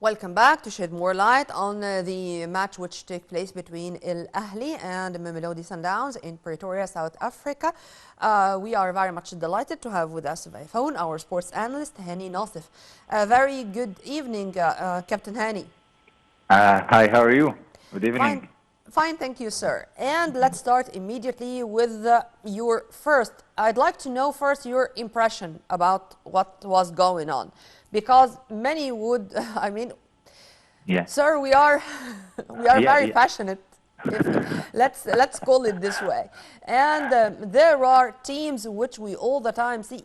Welcome back to shed more light on the match which took place between Al Ahly and Mamelodi Sundowns in Pretoria, South Africa. We are very much delighted to have with us by phone our sports analyst, Hany Nassef. Very good evening, Captain Hany. Hi, how are you? Good Fine, evening. fine, thank you, sir. And let's start immediately with your first. I'd like to know first your impression about what was going on, because many would, Yeah. sir, we are we are Yeah, very yeah. passionate. Let's call it this way. And there are teams which we all the time say,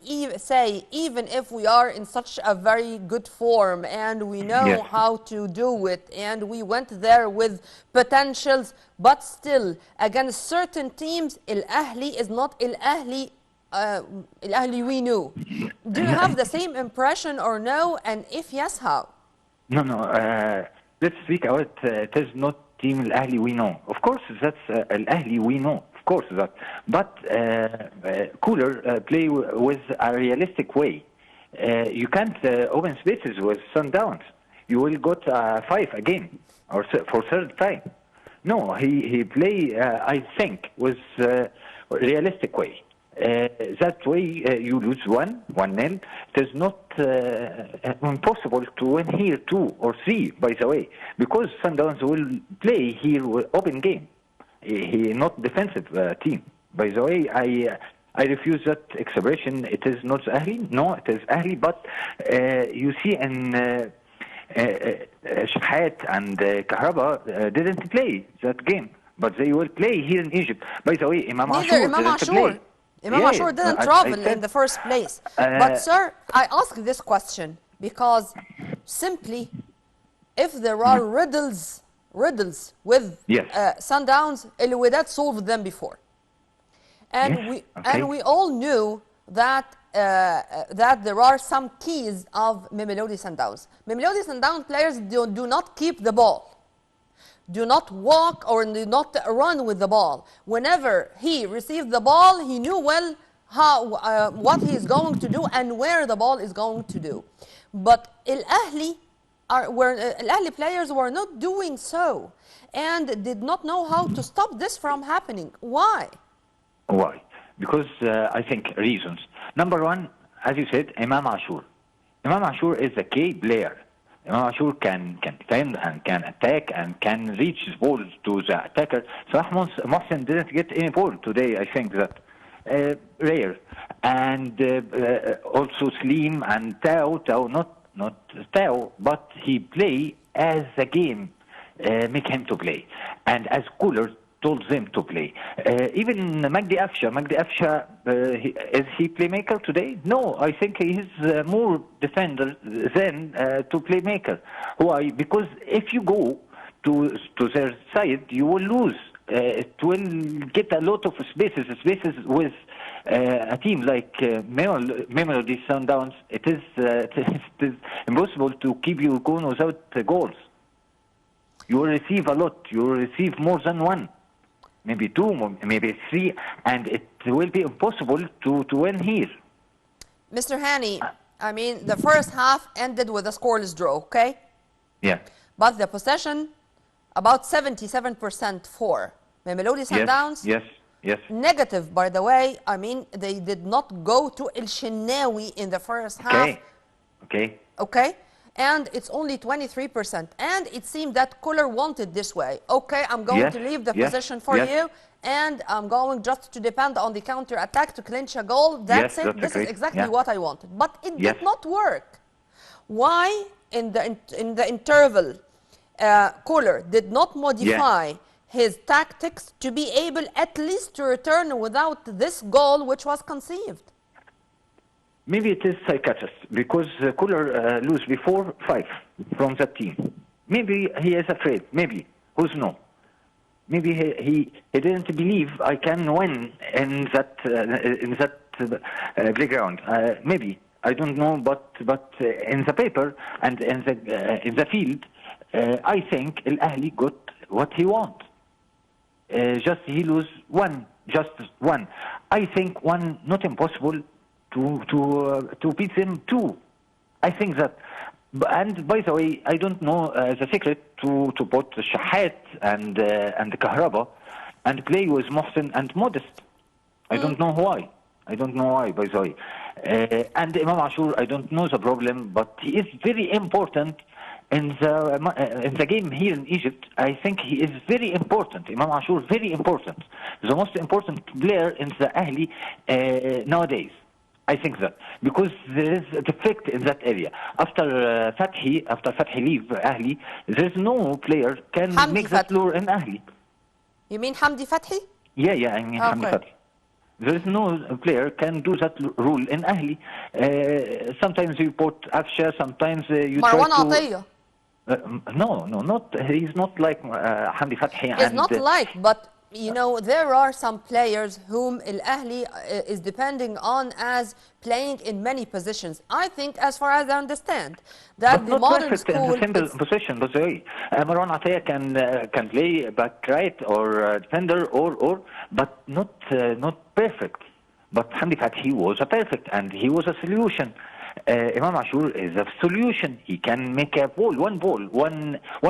even if we are in such a very good form and we know Yes. how to do it and we went there with potentials, but still against certain teams, Al Ahly is not Al Ahly. Al Ahly we knew. Do you have the same impression or no? And if yes, how? No, no. Let's speak out. It is not Team Al Ahly we know. Of course, that's Al Ahly we know. Of course that. But Cooler play with a realistic way. You can't open spaces with Sundowns. You will got 5 again or for third time. No, he play. I think with realistic way. That way you lose 1-0. It is not impossible to win here 2 or 3, by the way, because Sundowns will play here with open game. He not defensive team. By the way, I refuse that expression. It is not Ahly. No, it is Ahly. But you see in Shafhat and Kahraba didn't play that game, but they will play here in Egypt. By the way, Imam Neither Ashur Imam didn't Ashur. play. Imam Yeah, Ashur didn't I travel said, in the first place. But sir, I ask this question because simply if there are riddles with Yes. Sundowns, El Wydad solved them before. And Yes, okay. we all knew that that there are some keys of Mamelodi Sundowns. Mamelodi Sundowns players do not keep the ball. Do not walk or do not run with the ball. Whenever he received the ball, he knew well how what he is going to do and where the ball is going to do. But Al Ahly Al Ahly players were not doing so and did not know how to stop this from happening. Why? Why? Because I think reasons. Number one, as you said, Imam Ashur. Imam Ashur is a key player. Imam Ashur can defend and can attack and can reach his ball to the attacker. Salah Mohsen didn't get any ball today. I think that rare. And also Slim and Tao not Tao, but he play as a game make him to play, and as Cooler told them to play. Even Magdi Afsha, is he playmaker today? No, I think he is more defender than to playmaker. Why? Because if you go to their side, you will lose. It will get a lot of spaces with a team like Mamelodi Sundowns. It is impossible to keep your goal without goals. You will receive a lot. You will receive more than 1. Maybe 2, maybe 3, and it will be impossible to win here. Mr. Hany, I mean, the first half ended with a scoreless draw, okay? Yeah. But the possession, about 77% for Mamelodi Sundowns. Yes. Negative, by the way. I mean, they did not go to El Shenawi in the first half. Okay? And it's only 23%. And it seemed that Cooler wanted this way. Okay, I'm going to leave the possession for you, and I'm going just to depend on the counter-attack to clinch a goal. That's it. This is exactly what I wanted. But it did not work. Why, in the interval, Cooler did not modify his tactics to be able at least to return without this goal which was conceived? Maybe it is psychiatrist, because Cooler lose before 5 from that team. Maybe he is afraid. Maybe. Who's know? Maybe he didn't believe I can win in that playground. Maybe. I don't know, but in the paper and in the field, I think Al Ahly got what he want. Just he lose 1, just 1. I think 1 not impossible to beat them 2. I think that And by the way, I don't know the secret to put Shahat and Kahraba and play with Mohsen and Modest. I don't know why. I don't know why, by the way. And Imam Ashur, I don't know the problem, but he is very important in the game here in Egypt. I think he is very important. Imam Ashur, very important. The most important player in the Ahli nowadays. I think that because there is a defect in that area. After Fathi leave Ahli, there is no player can Hamdi make that Fathi. lure in Ahli. You mean Hamdi Fathi? Yeah, I mean Hamdi Fathi. There is no player can do that rule in Ahli. Sometimes you put Afsha, sometimes you Marwan try to... Atiyah. He's not like Hamdi Fathi. It's not like, but you know, there are some players whom Al Ahli is depending on as playing in many positions. I think, as far as I understand, that but the modern perfect school in the simple position. By the way, Marwan Atiyah can play back right or defender or but not perfect. But Hamdi Fathi was a perfect and he was a solution. Imam Ashur is a solution. He can make a one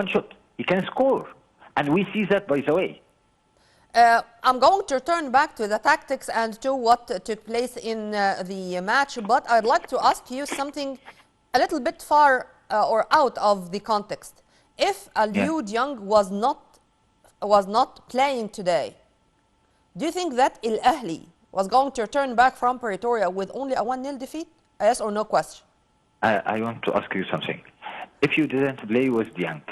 shot. He can score, and we see that, by the way. I'm going to return back to the tactics and to what took place in the match, but I'd like to ask you something a little bit far or out of the context. If Aliou Dieng was not playing today, do you think that Al Ahli was going to return back from Pretoria with only a 1-0 defeat? A yes or no question? I want to ask you something. If you didn't play with Dieng,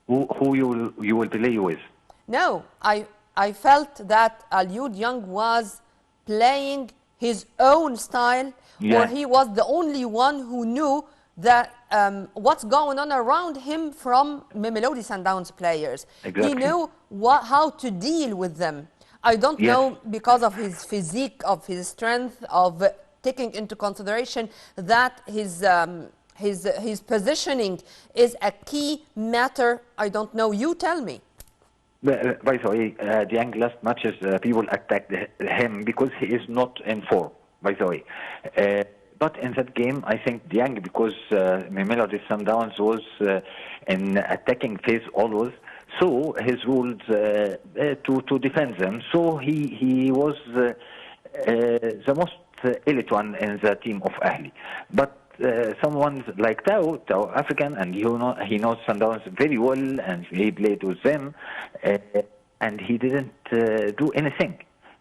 who you will play with? No, I felt that Aliou Dieng was playing his own style, or he was the only one who knew that what's going on around him from Mamelodi Sundowns players. Exactly. He knew how to deal with them. I don't know, because of his physique, of his strength, of taking into consideration that his positioning is a key matter. I don't know. You tell me. By the way, Dieng last matches people attacked him because he is not in form. By the way, but in that game, I think Dieng, because Mamelodi Sundowns was in attacking phase always, so his rules to defend them. So he was the most elite one in the team of Ahli. But someone like Tao African, and he knows Sundowns very well, and he played with them, and he didn't do anything.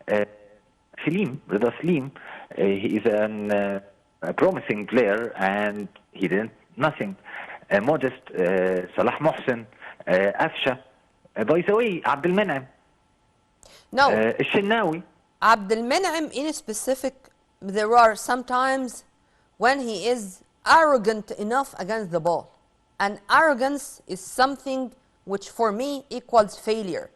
Rida Salim, he is a promising player, and he didn't nothing. Modest, Salah Mohsen, Afsha. By the way, Abdel Menem. No. Shenawi. Abdel Menem in specific, there are sometimes when he is arrogant enough against the ball. And arrogance is something which for me equals failure.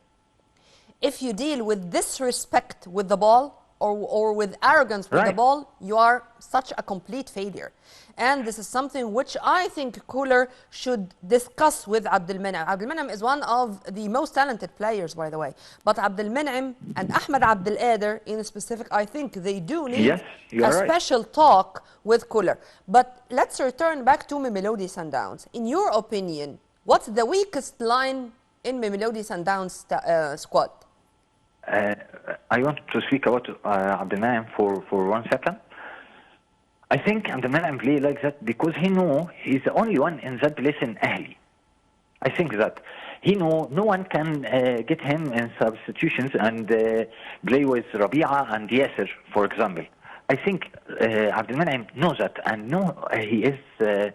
If you deal with disrespect with the ball or with arrogance with the ball, you are such a complete failure. And this is something which I think Cooler should discuss with Abdel Menem. Abdel Menem is one of the most talented players, by the way. But Abdel Menem and Ahmed Abdel Qader in specific, I think they do need a special talk with Cooler. But let's return back to Mamelodi Sundowns. In your opinion, what's the weakest line in Mamelodi Sundowns squad? I want to speak about Abdel Menem for 1 second. I think Abdel Menem play like that because he know he's the only one in that place in Ahli. I think that he know no one can get him in substitutions and play with Rabia and Yasser, for example. I think Abdel Menem knows that and know he is the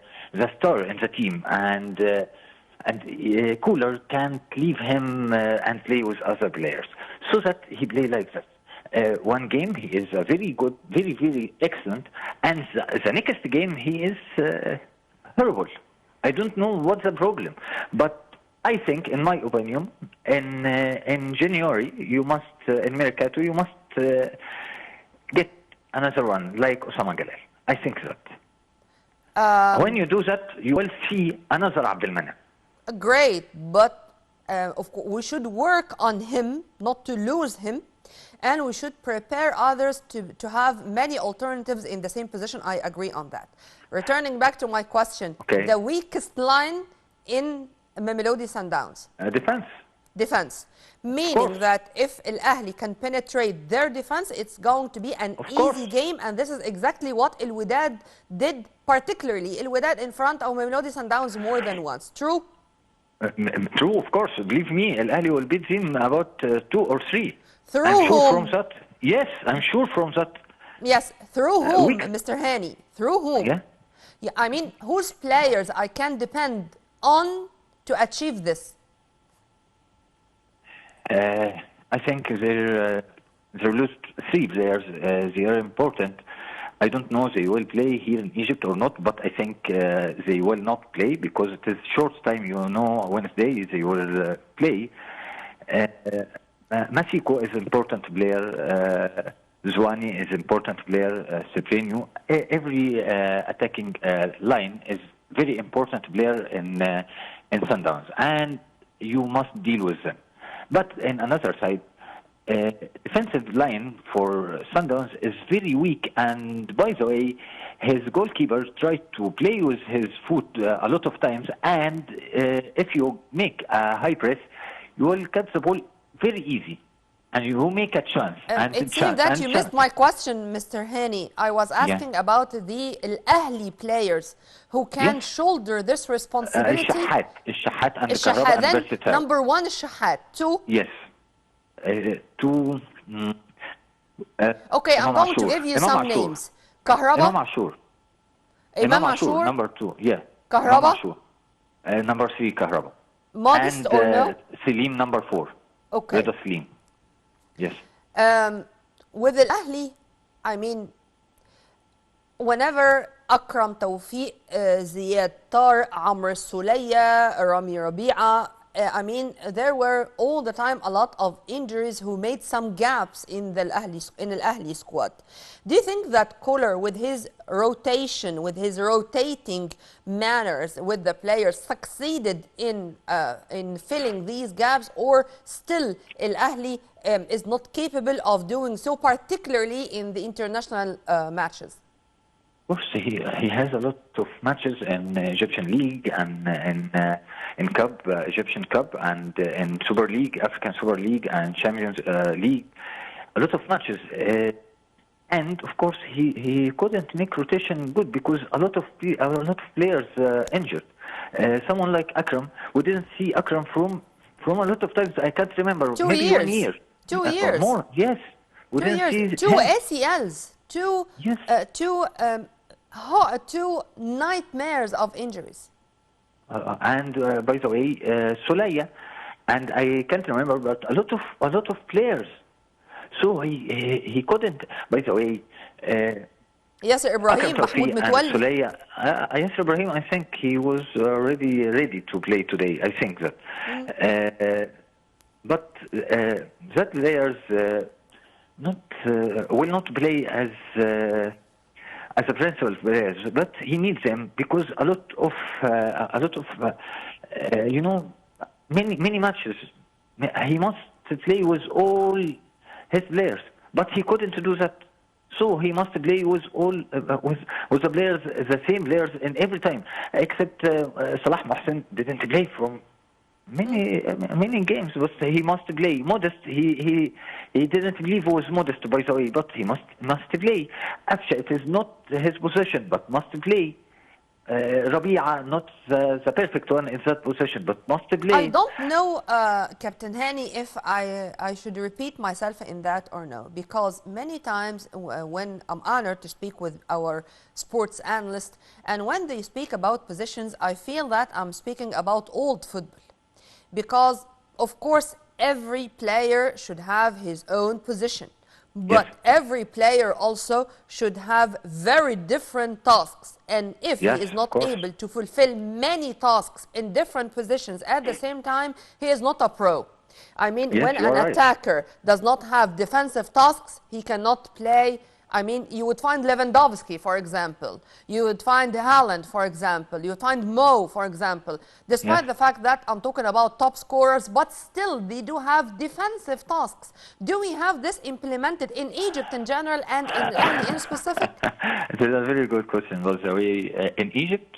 star in the team, and Cooler can't leave him and play with other players, so that he play like that. One game he is very good, very, very excellent, and the next game he is horrible. I don't know what's the problem, but I think, in my opinion, in January you must in Mercato you must get another one like Osama Galal. I think that when you do that, you will see another Abdel Menem. Great, but of course we should work on him not to lose him. And we should prepare others to have many alternatives in the same position. I agree on that. Returning back to my question, the weakest line in Mamelodi Sundowns? Defense. Defense. Meaning that if Al Ahly can penetrate their defense, it's going to be an easy game, and this is exactly what Al Wydad did, particularly Al Wydad in front of Mamelodi Sundowns more than once. True? True, of course. Believe me, Al Ahly will beat them about 2 or 3. Through I'm sure whom? from that. Yes, I'm sure from that. Yes, through whom, Mr. Hany? Through whom? Yeah. Yeah, I mean, whose players I can depend on to achieve this? I think there lose 3 players. They are important. I don't know they will play here in Egypt or not, but I think they will not play because it is short time. You know, Wednesday they will play. Masiko is important player. Zouani is important player. Seprenu. Every attacking line is very important player in Sundowns, and you must deal with them. But in another side, defensive line for Sundowns is very weak. And by the way, his goalkeeper tried to play with his foot a lot of times. And if you make a high press, you will catch the ball very easy. And you will make a chance. It seems that you missed my question, Mr. Hany. I was asking about the Al Ahly players who can shoulder this responsibility. Shahat and Kahraba and Versatile. Number 1 is Shahat. 2? Yes. 2. Okay, I'm going to give you some names. Kahraba. Imam Ashur. Imam Ashur. Number 2. Yeah. Kahraba. Number 3, Kahraba. Modest or no? Selim, number 4. Okay. Reda Selim. Yes. With Al Ahly, I mean, whenever Akram Tawfiq, Ziyad Tar, Amr Sulaya, Rami Rabi'a, I mean, there were all the time a lot of injuries who made some gaps in the Al Ahly squad. Do you think that Kohler, with his rotation, with his rotating manners with the players, succeeded in filling these gaps, or still Al Ahly is not capable of doing so, particularly in the international matches? Of course, he has a lot of matches in Egyptian League and in Cup, Egyptian Cup, and in Super League, African Super League, and Champions League. A lot of matches, and of course he couldn't make rotation good because a lot of players injured. Someone like Akram, we didn't see Akram from a lot of times. I can't remember. 2 maybe years. 1 year. 2 years. Or more. Yes. We 2 didn't years. see 2 ACLs. Two nightmares of injuries. And by the way, Sulaya, and I can't remember, but a lot of players. So he couldn't. By the way, Yasser Ibrahim, Mahmoud Mutwalli. Sulaya, Yasser Ibrahim, I think he was already ready to play today. I think that. But that players will not play as a principal players, but he needs them because a lot of many matches he must play with all his players, but he couldn't do that. So he must play with all with the players, the same players, in every time, except Salah Mohsen didn't play from many games, but he must play. Modest, he didn't believe he was Modest, by the way, but he must play. Actually, it is not his position, but must play. Rabi'a, not the perfect one in that position, but must play. I don't know, Captain Hany, if I should repeat myself in that or no, because many times when I'm honored to speak with our sports analysts, and when they speak about positions, I feel that I'm speaking about old football. Because, of course, every player should have his own position. But every player also should have very different tasks. And if he is not able to fulfill many tasks in different positions at the same time, he is not a pro. I mean, when an attacker does not have defensive tasks, he cannot play I mean, you would find Lewandowski, for example. You would find Haaland, for example. You would find Mo, for example. Despite the fact that I'm talking about top scorers, but still they do have defensive tasks. Do we have this implemented in Egypt in general and in Al in specific? It is a very good question, by the way. In Egypt,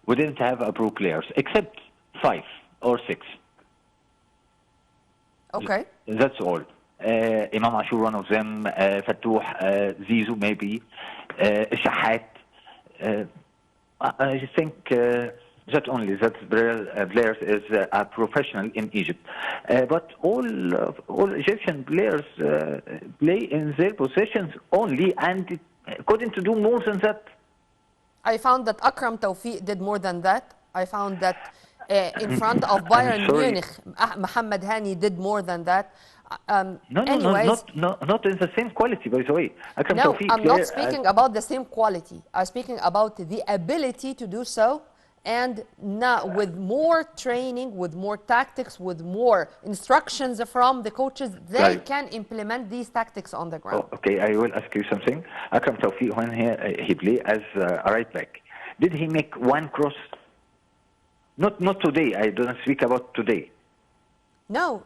we didn't have a pro players, except 5 or 6. Okay. That's all. Imam Ashur, one of them, Fattouh, Zizou, maybe, Shahat. I think that only that players is a professional in Egypt. But all Egyptian players play in their positions only and couldn't do more than that. I found that Akram Tawfiq did more than that. I found that in front of Bayern Munich, Mohamed Hany did more than that. No, not in the same quality, by the way. No, I'm not speaking about the same quality. I'm speaking about the ability to do so, and now with more training, with more tactics, with more instructions from the coaches, they can implement these tactics on the ground. Oh, okay, I will ask you something. Akram Tawfiq, when he played as a right back, did he make one cross? Not today. I don't speak about today. No.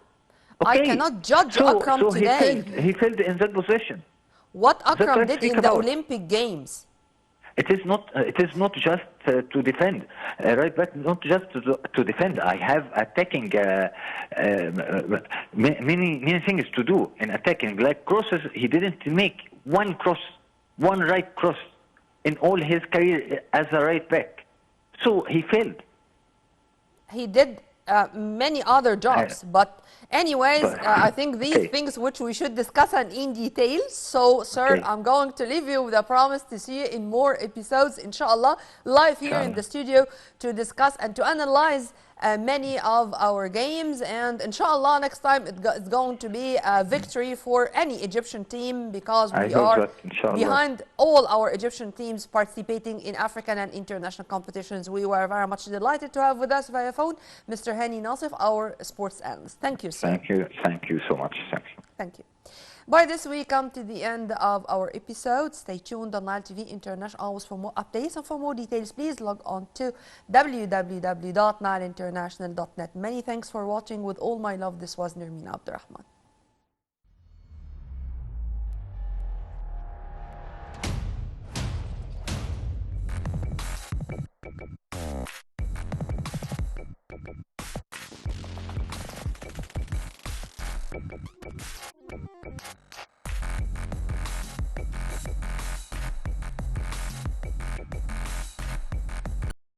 Okay. I cannot judge Akram today. He failed in that position. What Akram did in the Olympic Games. It is not just to defend, right? But not just to defend. I have attacking many things to do in attacking. Like crosses, he didn't make one cross, one right cross in all his career as a right back. So he failed. He did many other jobs, but anyways, I think these things which we should discuss in detail. So, sir, I'm going to leave you with a promise to see you in more episodes, inshallah, live here in the studio to discuss and to analyze many of our games. And inshallah, next time it's going to be a victory for any Egyptian team, because we are behind all our Egyptian teams participating in African and international competitions. We were very much delighted to have with us via phone Mr. Hany Nassef, our sports analyst. Thank you, sir. Thank you so much. Thank you. By this, we come to the end of our episode. Stay tuned on Nile TV International always for more updates, and for more details, please log on to www.nileinternational.net. Many thanks for watching. With all my love, this was Nermina Abdurrahman.